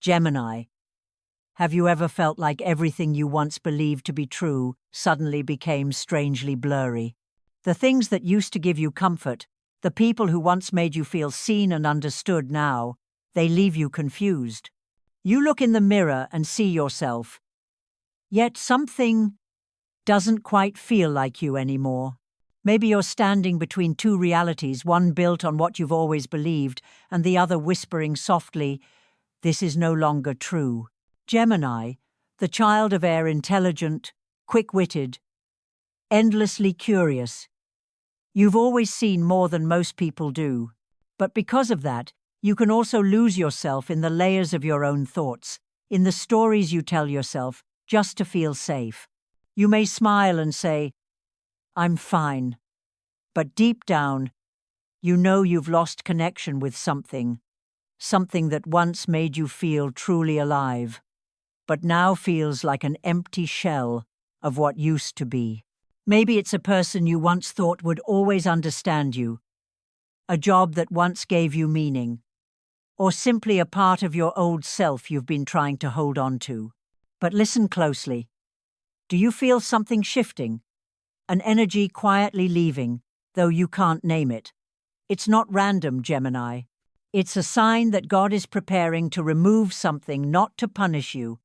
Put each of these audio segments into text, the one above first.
Gemini, have you ever felt like everything you once believed to be true suddenly became strangely blurry? The things that used to give you comfort, the people who once made you feel seen and understood now, they leave you confused. You look in the mirror and see yourself, yet something doesn't quite feel like you anymore. Maybe you're standing between two realities, one built on what you've always believed, and the other whispering softly, "This is no longer true." Gemini, the child of air, intelligent, quick-witted, endlessly curious. You've always seen more than most people do. But because of that, you can also lose yourself in the layers of your own thoughts, in the stories you tell yourself just to feel safe. You may smile and say, "I'm fine." But deep down, you know you've lost connection with something that once made you feel truly alive, but now feels like an empty shell of what used to be. Maybe it's a person you once thought would always understand you, a job that once gave you meaning, or simply a part of your old self you've been trying to hold on to. But listen closely. Do you feel something shifting? An energy quietly leaving, though you can't name it? It's not random, Gemini. It's a sign that God is preparing to remove something, not to punish you,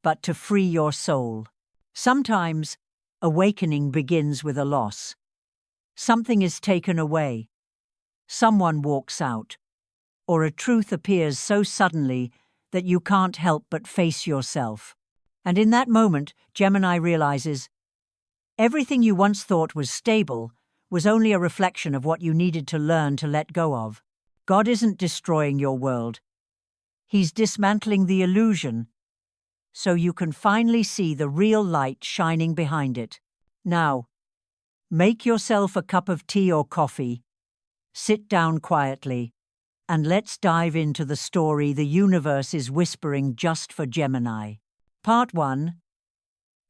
but to free your soul. Sometimes, awakening begins with a loss. Something is taken away. Someone walks out. Or a truth appears so suddenly that you can't help but face yourself. And in that moment, Gemini realizes everything you once thought was stable was only a reflection of what you needed to learn to let go of. God isn't destroying your world. He's dismantling the illusion, so you can finally see the real light shining behind it. Now, make yourself a cup of tea or coffee, sit down quietly, and let's dive into the story the universe is whispering just for Gemini. Part 1.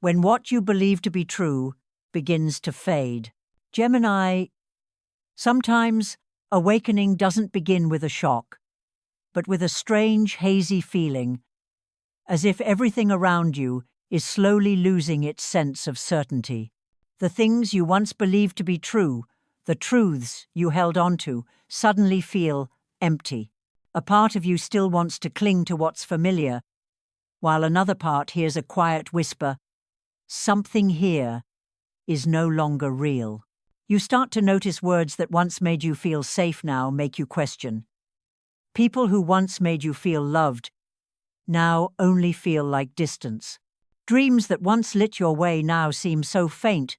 When what you believe to be true begins to fade. Gemini, sometimes awakening doesn't begin with a shock, but with a strange, hazy feeling, as if everything around you is slowly losing its sense of certainty. The things you once believed to be true, the truths you held on to, suddenly feel empty. A part of you still wants to cling to what's familiar, while another part hears a quiet whisper, "Something here is no longer real." You start to notice words that once made you feel safe now make you question. People who once made you feel loved now only feel like distance. Dreams that once lit your way now seem so faint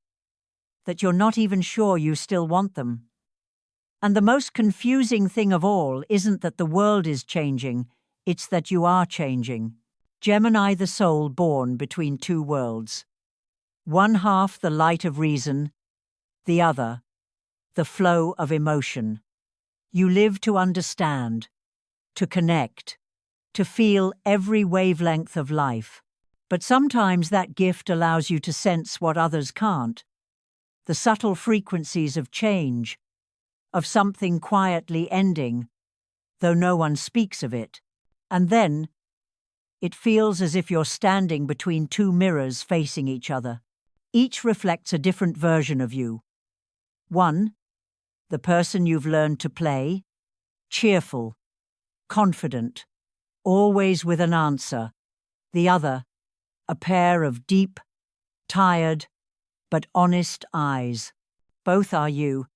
that you're not even sure you still want them. And the most confusing thing of all isn't that the world is changing, it's that you are changing. Gemini, the soul born between two worlds. One half the light of reason, the other the flow of emotion. You live to understand, to connect, to feel every wavelength of life. But sometimes that gift allows you to sense what others can't. The subtle frequencies of change, of something quietly ending, though no one speaks of it. And then, it feels as if you're standing between two mirrors facing each other. Each reflects a different version of you. One, the person you've learned to play, cheerful, confident, always with an answer. The other, a pair of deep, tired, but honest eyes. Both are you,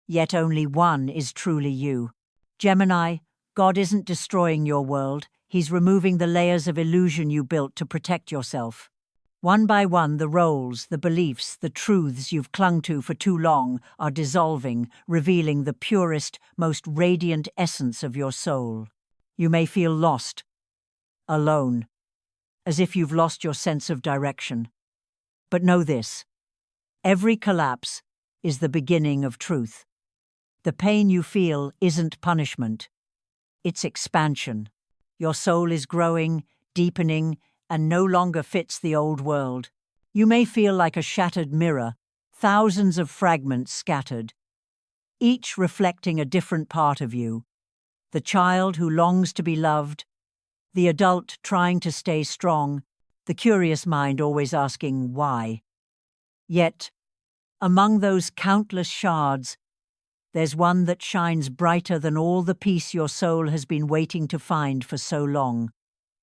yet only one is truly you. Gemini, God isn't destroying your world, He's removing the layers of illusion you built to protect yourself. One by one, the roles, the beliefs, the truths you've clung to for too long are dissolving, revealing the purest, most radiant essence of your soul. You may feel lost, alone, as if you've lost your sense of direction. But know this: every collapse is the beginning of truth. The pain you feel isn't punishment, it's expansion. Your soul is growing, deepening, and no longer fits the old world. You may feel like a shattered mirror, thousands of fragments scattered, each reflecting a different part of you. The child who longs to be loved, The adult trying to stay strong, the curious mind always asking why. Yet, among those countless shards, there's one that shines brighter than all the peace your soul has been waiting to find for so long,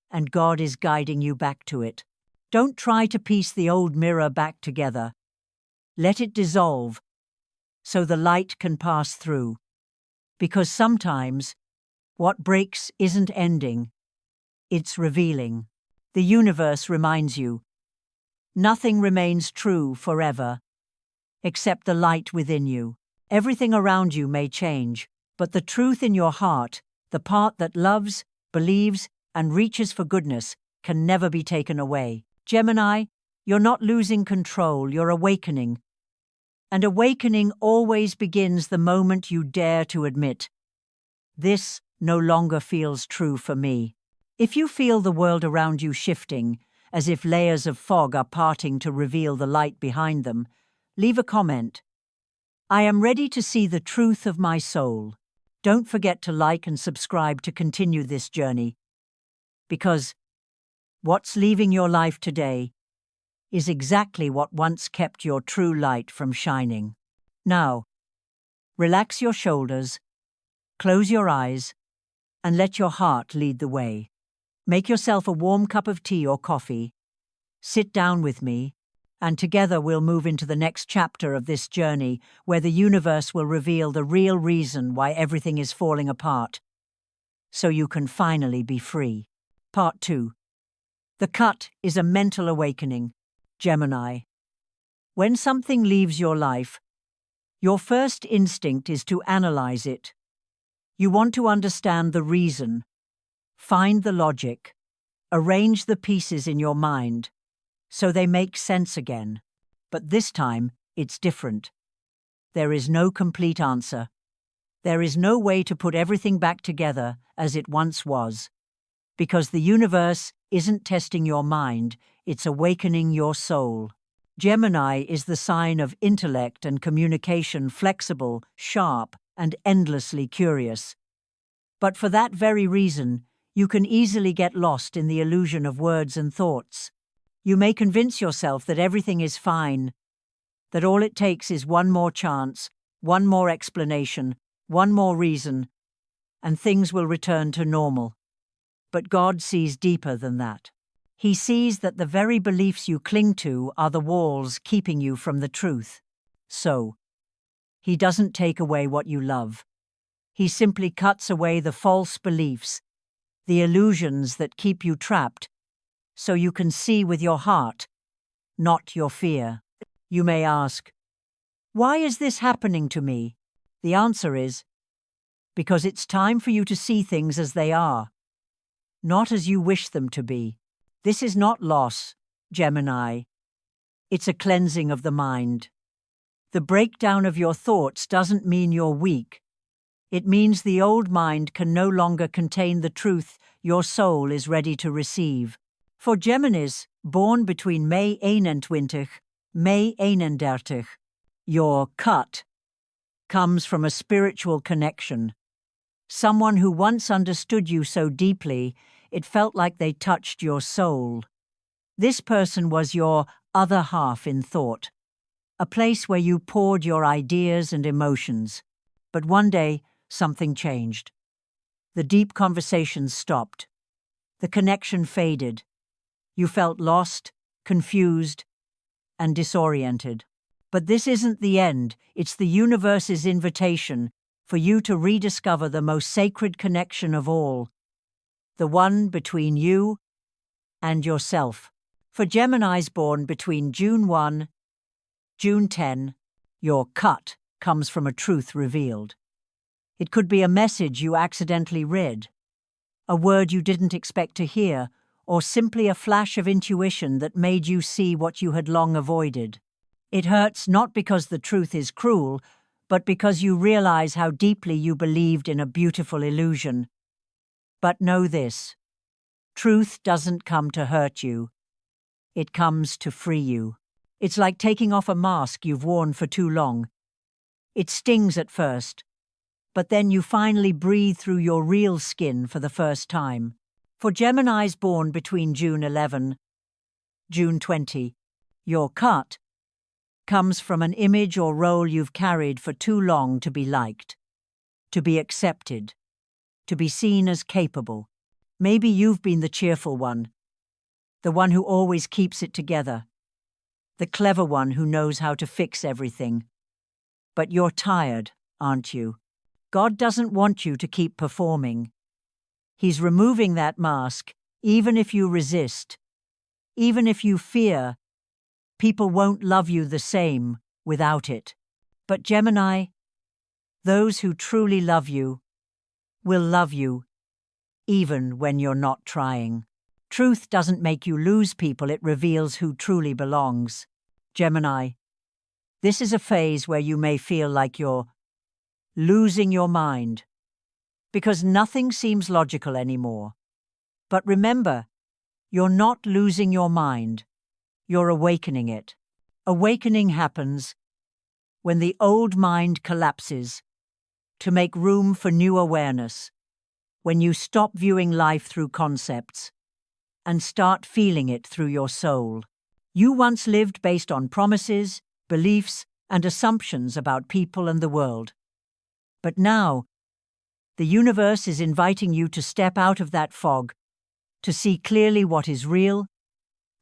and God is guiding you back to it. Don't try to piece the old mirror back together. Let it dissolve, so the light can pass through. Because sometimes, what breaks isn't ending, it's revealing. The universe reminds you, nothing remains true forever, except the light within you. Everything around you may change, but the truth in your heart, the part that loves, believes, and reaches for goodness, can never be taken away. Gemini, you're not losing control, you're awakening. And awakening always begins the moment you dare to admit, this no longer feels true for me. If you feel the world around you shifting, as if layers of fog are parting to reveal the light behind them, leave a comment. I am ready to see the truth of my soul. Don't forget to like and subscribe to continue this journey. Because what's leaving your life today is exactly what once kept your true light from shining. Now, relax your shoulders, close your eyes, and let your heart lead the way. Make yourself a warm cup of tea or coffee, sit down with me, and together we'll move into the next chapter of this journey where the universe will reveal the real reason why everything is falling apart, so you can finally be free. Part 2. The cut is a mental awakening. Gemini. When something leaves your life, your first instinct is to analyze it. You want to understand the reason, find the logic, arrange the pieces in your mind, so they make sense again. But this time, it's different. There is no complete answer. There is no way to put everything back together as it once was. Because the universe isn't testing your mind, it's awakening your soul. Gemini is the sign of intellect and communication, flexible, sharp, and endlessly curious. But for that very reason, you can easily get lost in the illusion of words and thoughts. You may convince yourself that everything is fine, that all it takes is one more chance, one more explanation, one more reason, and things will return to normal. But God sees deeper than that. He sees that the very beliefs you cling to are the walls keeping you from the truth. So, He doesn't take away what you love. He simply cuts away the false beliefs, the illusions that keep you trapped, so you can see with your heart, not your fear. You may ask, why is this happening to me? The answer is, because it's time for you to see things as they are, not as you wish them to be. This is not loss, Gemini. It's a cleansing of the mind. The breakdown of your thoughts doesn't mean you're weak. It means the old mind can no longer contain the truth your soul is ready to receive. For Geminis, born between May 21, May 31, your cut comes from a spiritual connection. Someone who once understood you so deeply, it felt like they touched your soul. This person was your other half in thought, a place where you poured your ideas and emotions. But one day, something changed. The deep conversations stopped. The connection faded. You felt lost, confused, and disoriented. But this isn't the end. It's the universe's invitation for you to rediscover the most sacred connection of all, the one between you and yourself. For Geminis born between June 1, June 10, your cut comes from a truth revealed. It could be a message you accidentally read, a word you didn't expect to hear, or simply a flash of intuition that made you see what you had long avoided. It hurts not because the truth is cruel, but because you realize how deeply you believed in a beautiful illusion. But know this: truth doesn't come to hurt you. It comes to free you. It's like taking off a mask you've worn for too long. It stings at first, but then you finally breathe through your real skin for the first time. For Geminis born between June 11, June 20, your cut comes from an image or role you've carried for too long to be liked, to be accepted, to be seen as capable. Maybe you've been the cheerful one, the one who always keeps it together, the clever one who knows how to fix everything. But you're tired, aren't you? God doesn't want you to keep performing. He's removing that mask, even if you resist, even if you fear. People won't love you the same without it. But Gemini, those who truly love you will love you even when you're not trying. Truth doesn't make you lose people, it reveals who truly belongs. Gemini, this is a phase where you may feel like you're losing your mind, because nothing seems logical anymore. But remember, you're not losing your mind, you're awakening it. Awakening happens when the old mind collapses to make room for new awareness, when you stop viewing life through concepts and start feeling it through your soul. You once lived based on promises, beliefs, and assumptions about people and the world. But now, the universe is inviting you to step out of that fog, to see clearly what is real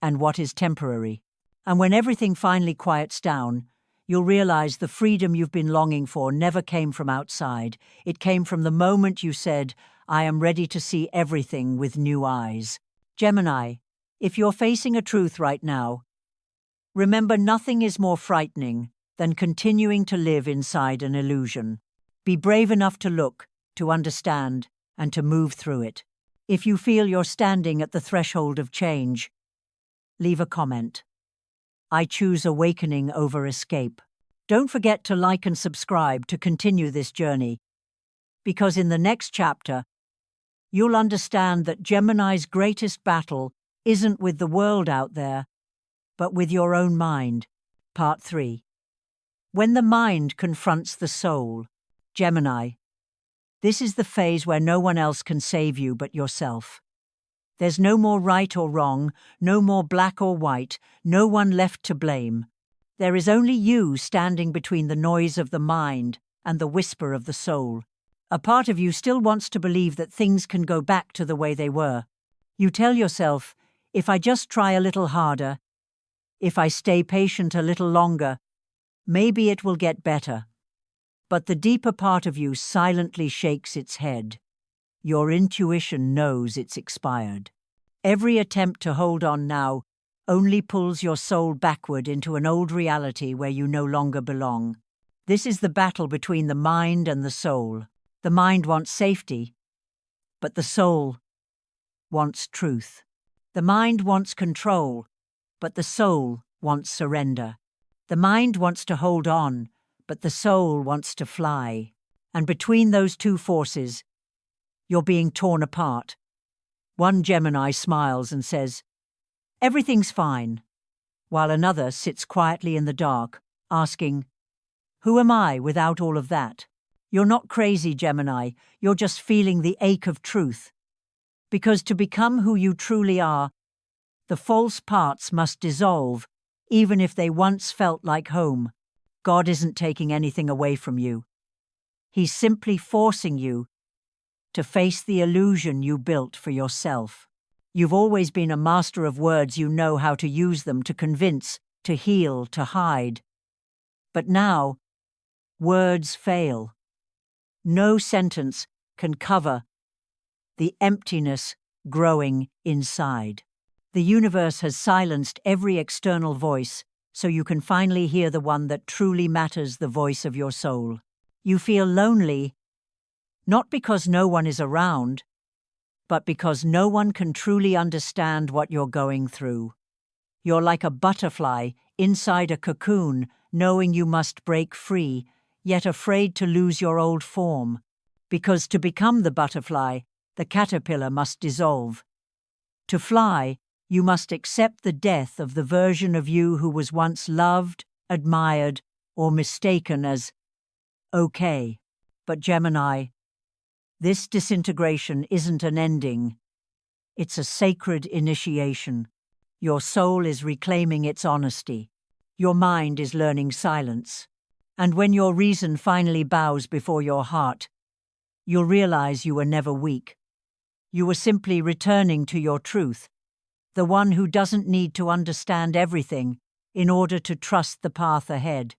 and what is temporary. And when everything finally quiets down, you'll realize the freedom you've been longing for never came from outside. It came from the moment you said, I am ready to see everything with new eyes. Gemini, if you're facing a truth right now, remember nothing is more frightening than continuing to live inside an illusion. Be brave enough to look, to understand, and to move through it. If you feel you're standing at the threshold of change, leave a comment. I choose awakening over escape. Don't forget to like and subscribe to continue this journey, because in the next chapter, you'll understand that Gemini's greatest battle isn't with the world out there, but with your own mind. Part 3. When the mind confronts the soul. Gemini, this is the phase where no one else can save you but yourself. There's no more right or wrong, no more black or white, no one left to blame. There is only you standing between the noise of the mind and the whisper of the soul. A part of you still wants to believe that things can go back to the way they were. You tell yourself, if I just try a little harder, if I stay patient a little longer, maybe it will get better. But the deeper part of you silently shakes its head. Your intuition knows it's expired. Every attempt to hold on now only pulls your soul backward into an old reality where you no longer belong. This is the battle between the mind and the soul. The mind wants safety, but the soul wants truth. The mind wants control, but the soul wants surrender. The mind wants to hold on, but the soul wants to fly. And between those two forces, you're being torn apart. One Gemini smiles and says, everything's fine, while another sits quietly in the dark, asking, who am I without all of that? You're not crazy, Gemini, you're just feeling the ache of truth. Because to become who you truly are, the false parts must dissolve, even if they once felt like home. God isn't taking anything away from you. He's simply forcing you to face the illusion you built for yourself. You've always been a master of words. You know how to use them to convince, to heal, to hide. But now, words fail. No sentence can cover the emptiness growing inside. The universe has silenced every external voice, so you can finally hear the one that truly matters, the voice of your soul. You feel lonely, not because no one is around, but because no one can truly understand what you're going through. You're like a butterfly inside a cocoon, knowing you must break free, yet afraid to lose your old form. Because to become the butterfly, the caterpillar must dissolve. To fly, you must accept the death of the version of you who was once loved, admired, or mistaken as okay. But Gemini, this disintegration isn't an ending. It's a sacred initiation. Your soul is reclaiming its honesty. Your mind is learning silence. And when your reason finally bows before your heart, you'll realize you were never weak. You were simply returning to your truth, the one who doesn't need to understand everything in order to trust the path ahead.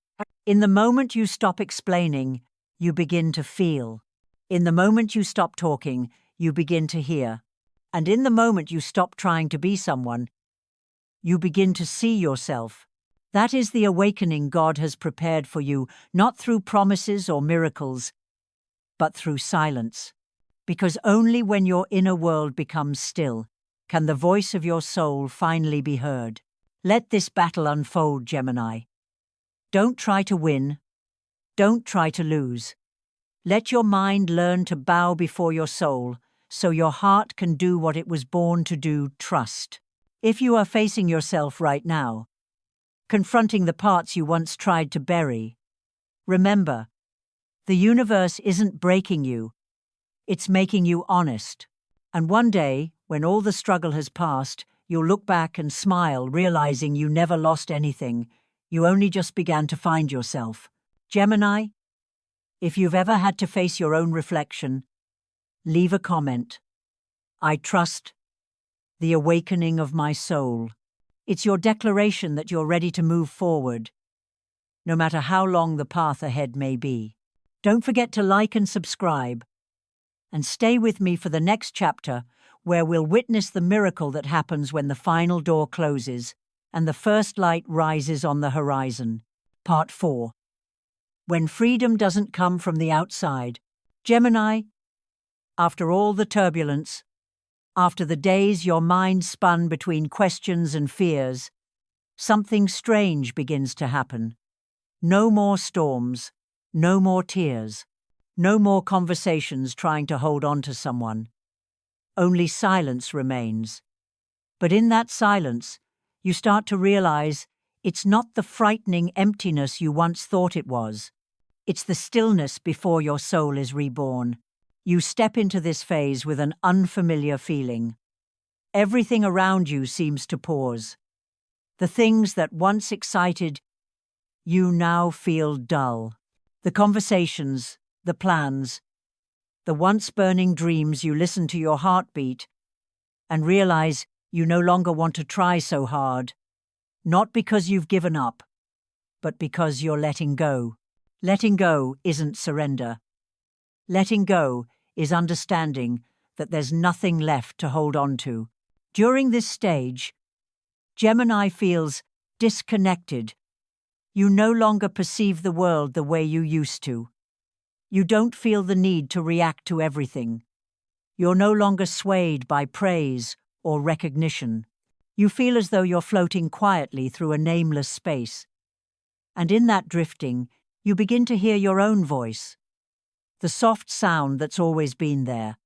In the moment you stop explaining, you begin to feel. In the moment you stop talking, you begin to hear. And in the moment you stop trying to be someone, you begin to see yourself. That is the awakening God has prepared for you, not through promises or miracles, but through silence. Because only when your inner world becomes still can the voice of your soul finally be heard. Let this battle unfold, Gemini. Don't try to win. Don't try to lose. Let your mind learn to bow before your soul, so your heart can do what it was born to do, trust. If you are facing yourself right now, confronting the parts you once tried to bury, remember, the universe isn't breaking you, it's making you honest. And one day, when all the struggle has passed, you'll look back and smile, realizing you never lost anything. You only just began to find yourself. Gemini, if you've ever had to face your own reflection, leave a comment. I trust the awakening of my soul. It's your declaration that you're ready to move forward, no matter how long the path ahead may be. Don't forget to like and subscribe, and stay with me for the next chapter, where we'll witness the miracle that happens when the final door closes and the first light rises on the horizon. Part 4. When freedom doesn't come from the outside. Gemini, after all the turbulence, after the days your mind spun between questions and fears, something strange begins to happen. No more storms, no more tears, no more conversations trying to hold on to someone. Only silence remains. But in that silence, you start to realize it's not the frightening emptiness you once thought it was. It's the stillness before your soul is reborn. You step into this phase with an unfamiliar feeling. Everything around you seems to pause. The things that once excited you now feel dull. The conversations, the plans, the once burning dreams, you listen to your heartbeat and realize you no longer want to try so hard. Not because you've given up, but because you're letting go. Letting go isn't surrender. Letting go is understanding that there's nothing left to hold on to. During this stage, Gemini feels disconnected. You no longer perceive the world the way you used to. You don't feel the need to react to everything. You're no longer swayed by praise or recognition. You feel as though you're floating quietly through a nameless space. And in that drifting, you begin to hear your own voice, the soft sound that's always been there,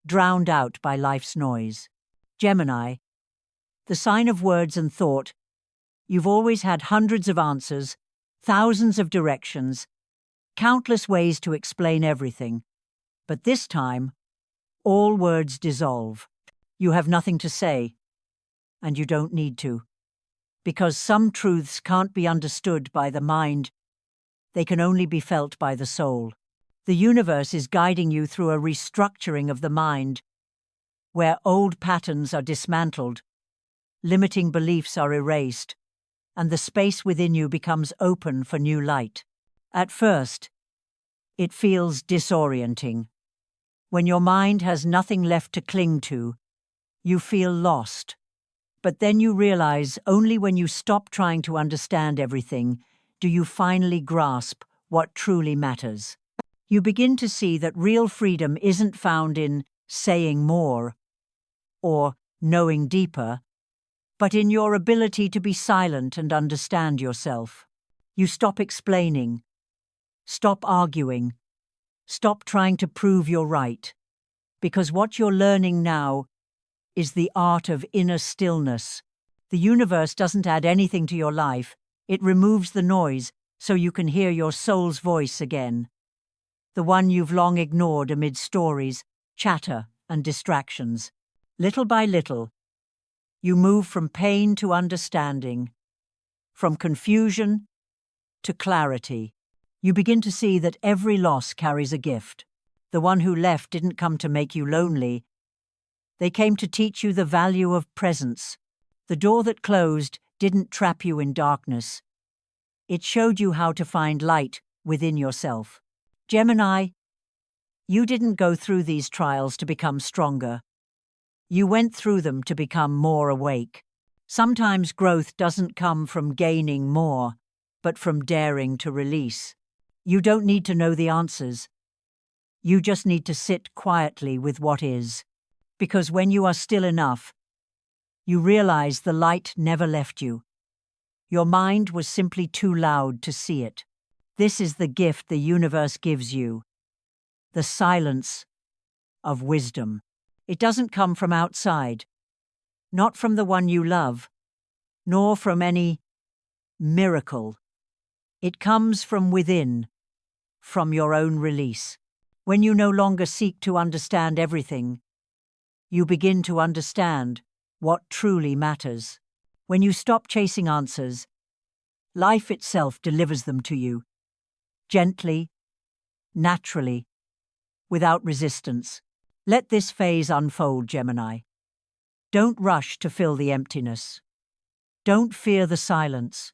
drowned out by life's noise. Gemini, the sign of words and thought. You've always had hundreds of answers, thousands of directions, countless ways to explain everything. But this time, all words dissolve. You have nothing to say, and you don't need to. Because some truths can't be understood by the mind, they can only be felt by the soul. The universe is guiding you through a restructuring of the mind, where old patterns are dismantled, limiting beliefs are erased, and the space within you becomes open for new light. At first, it feels disorienting. When your mind has nothing left to cling to, you feel lost. But then you realize only when you stop trying to understand everything do you finally grasp what truly matters. You begin to see that real freedom isn't found in saying more or knowing deeper, but in your ability to be silent and understand yourself. You stop explaining, stop arguing, stop trying to prove you're right, because what you're learning now is the art of inner stillness. The universe doesn't add anything to your life, it removes the noise so you can hear your soul's voice again. The one you've long ignored amid stories, chatter, and distractions. Little by little, you move from pain to understanding, from confusion to clarity. You begin to see that every loss carries a gift. The one who left didn't come to make you lonely. They came to teach you the value of presence. The door that closed didn't trap you in darkness. It showed you how to find light within yourself. Gemini, you didn't go through these trials to become stronger. You went through them to become more awake. Sometimes growth doesn't come from gaining more, but from daring to release. You don't need to know the answers. You just need to sit quietly with what is. Because when you are still enough, you realize the light never left you. Your mind was simply too loud to see it. This is the gift the universe gives you. The silence of wisdom. It doesn't come from outside, not from the one you love, nor from any miracle. It comes from within, from your own release. When you no longer seek to understand everything, you begin to understand what truly matters. When you stop chasing answers, life itself delivers them to you, gently, naturally, without resistance. Let this phase unfold, Gemini. Don't rush to fill the emptiness. Don't fear the silence.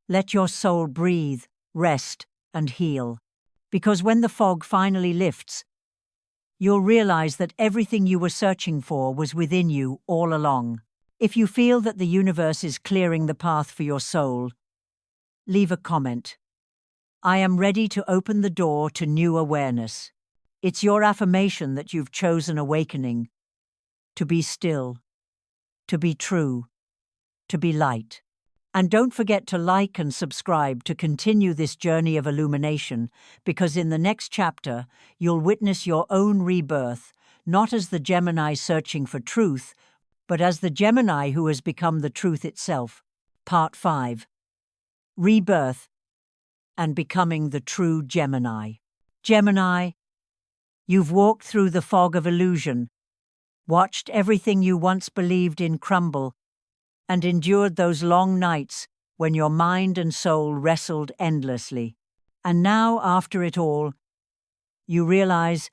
Let your soul breathe, rest, and heal. Because when the fog finally lifts, you'll realize that everything you were searching for was within you all along. If you feel that the universe is clearing the path for your soul, leave a comment. I am ready to open the door to new awareness. It's your affirmation that you've chosen awakening, to be still, to be true, to be light. And don't forget to like and subscribe to continue this journey of illumination, because in the next chapter, you'll witness your own rebirth, not as the Gemini searching for truth, but as the Gemini who has become the truth itself. Part 5. Rebirth and becoming the true Gemini. Gemini, you've walked through the fog of illusion, watched everything you once believed in crumble, and endured those long nights when your mind and soul wrestled endlessly. And now, after it all, you realize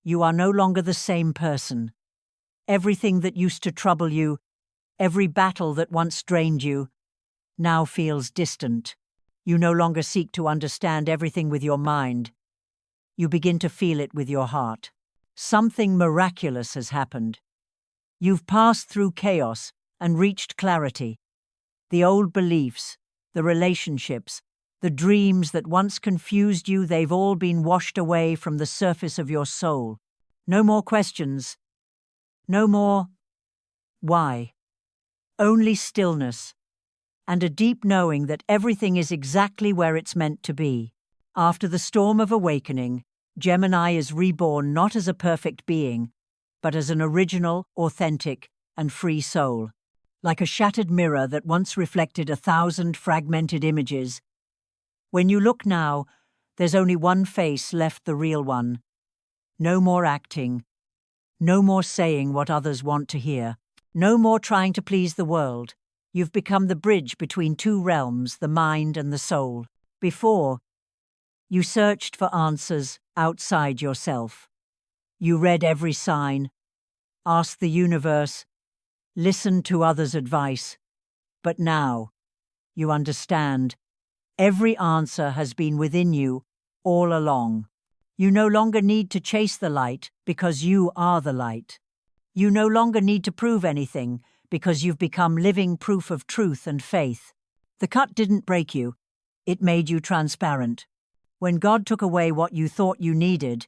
you are no longer the same person. Everything that used to trouble you, every battle that once drained you, now feels distant. You no longer seek to understand everything with your mind. You begin to feel it with your heart. Something miraculous has happened. You've passed through chaos and reached clarity. The old beliefs, the relationships, the dreams that once confused you, they've all been washed away from the surface of your soul. No more questions. No more why. Only stillness and a deep knowing that everything is exactly where it's meant to be. After the storm of awakening, Gemini is reborn not as a perfect being, but as an original, authentic, and free soul. Like a shattered mirror that once reflected 1,000 fragmented images. When you look now, there's only one face left, the real one. No more acting. No more saying what others want to hear. No more trying to please the world. You've become the bridge between two realms, the mind and the soul. Before, you searched for answers outside yourself. You read every sign, asked the universe, listened to others' advice. But now, you understand. Every answer has been within you all along. You no longer need to chase the light because you are the light. You no longer need to prove anything because you've become living proof of truth and faith. The cut didn't break you. It made you transparent. When God took away what you thought you needed,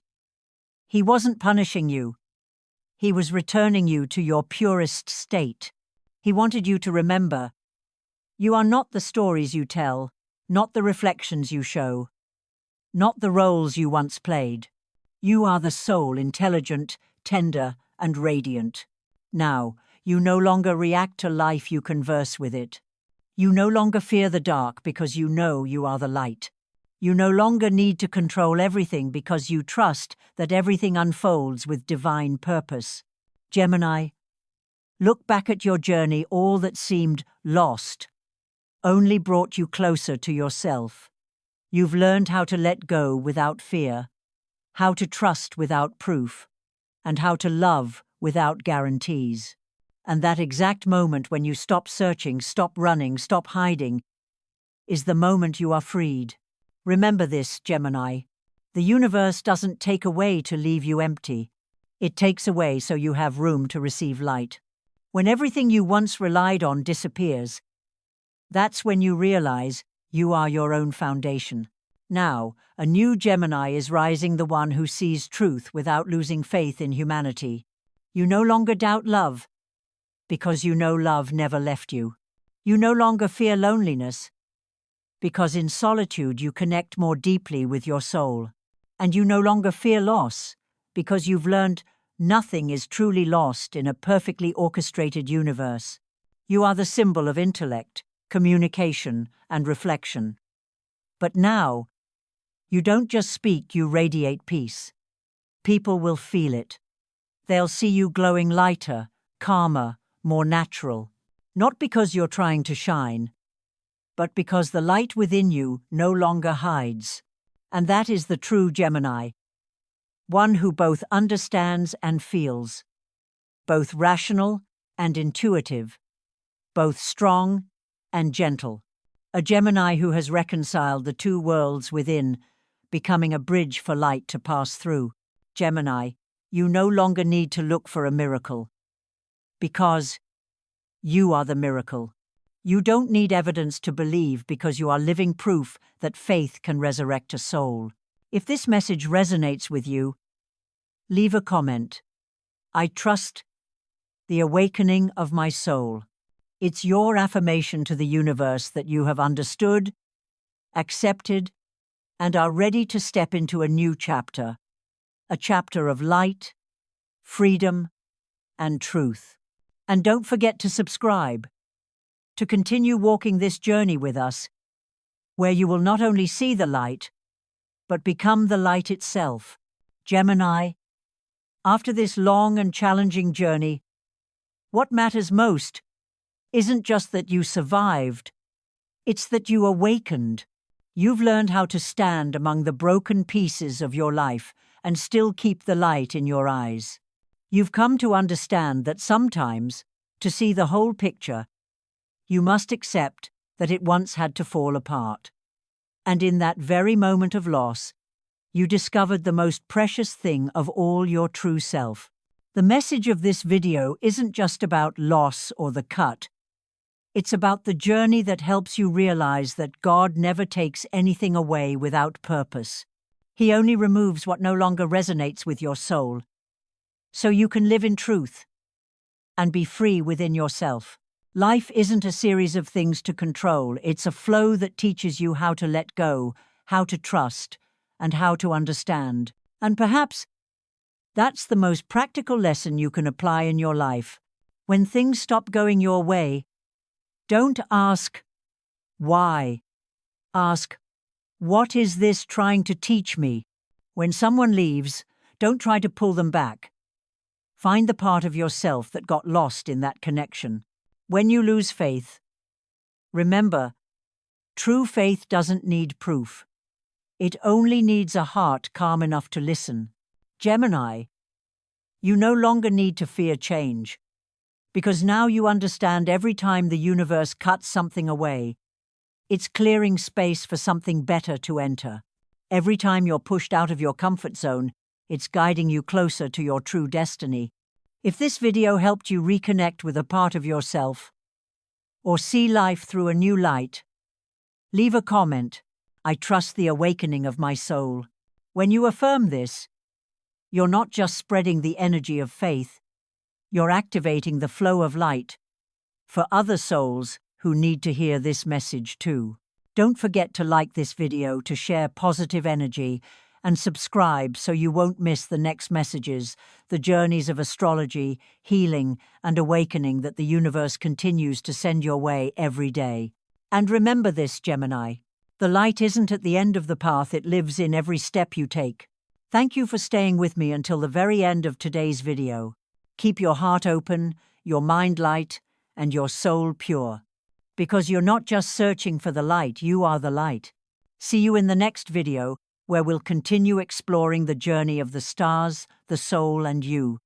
He wasn't punishing you. He was returning you to your purest state. He wanted you to remember, you are not the stories you tell, not the reflections you show, not the roles you once played. You are the soul, intelligent, tender, and radiant. Now, you no longer react to life, you converse with it. You no longer fear the dark because you know you are the light. You no longer need to control everything because you trust that everything unfolds with divine purpose. Gemini, Look back at your journey. All that seemed lost only brought you closer to yourself. You've learned how to let go without fear, how to trust without proof, and how to love without guarantees. And that exact moment when you stop searching, stop running, stop hiding, is the moment you are freed. Remember this, Gemini. The universe doesn't take away to leave you empty. It takes away so you have room to receive light. When everything you once relied on disappears, that's when you realize you are your own foundation. Now, a new Gemini is rising, the one who sees truth without losing faith in humanity. You no longer doubt love, because you know love never left you. You no longer fear loneliness, because in solitude you connect more deeply with your soul. And you no longer fear loss, because you've learned nothing is truly lost in a perfectly orchestrated universe. You are the symbol of intellect, communication, and reflection. But now, you don't just speak, you radiate peace. People will feel it. They'll see you glowing lighter, calmer, more natural. Not because you're trying to shine, but because the light within you no longer hides. And that is the true Gemini, one who both understands and feels, both rational and intuitive, both strong and gentle. A Gemini who has reconciled the two worlds within, becoming a bridge for light to pass through. Gemini, you no longer need to look for a miracle, because you are the miracle. You don't need evidence to believe, because you are living proof that faith can resurrect a soul. If this message resonates with you, leave a comment. I trust the awakening of my soul. It's your affirmation to the universe that you have understood, accepted, and are ready to step into a new chapter. A chapter of light, freedom, and truth. And don't forget to subscribe, to continue walking this journey with us, where you will not only see the light, but become the light itself. Gemini, after this long and challenging journey, what matters most isn't just that you survived, it's that you awakened. You've learned how to stand among the broken pieces of your life and still keep the light in your eyes. You've come to understand that sometimes, to see the whole picture, you must accept that it once had to fall apart. And in that very moment of loss, you discovered the most precious thing of all, your true self. The message of this video isn't just about loss or the cut. It's about the journey that helps you realize that God never takes anything away without purpose. He only removes what no longer resonates with your soul, so you can live in truth and be free within yourself. Life isn't a series of things to control. It's a flow that teaches you how to let go, how to trust, and how to understand. And perhaps that's the most practical lesson you can apply in your life. When things stop going your way, don't ask, why? Ask, what is this trying to teach me? When someone leaves, don't try to pull them back. Find the part of yourself that got lost in that connection. When you lose faith, remember, true faith doesn't need proof. It only needs a heart calm enough to listen. Gemini, you no longer need to fear change, because now you understand every time the universe cuts something away, it's clearing space for something better to enter. Every time you're pushed out of your comfort zone, it's guiding you closer to your true destiny. If this video helped you reconnect with a part of yourself, or see life through a new light, leave a comment. I trust the awakening of my soul. When you affirm this, you're not just spreading the energy of faith, you're activating the flow of light for other souls who need to hear this message too. Don't forget to like this video to share positive energy, and subscribe so you won't miss the next messages, the journeys of astrology, healing, and awakening that the universe continues to send your way every day. And remember this, Gemini, the light isn't at the end of the path, it lives in every step you take. Thank you for staying with me until the very end of today's video. Keep your heart open, your mind light, and your soul pure. Because you're not just searching for the light, you are the light. See you in the next video, where we'll continue exploring the journey of the stars, the soul, and you.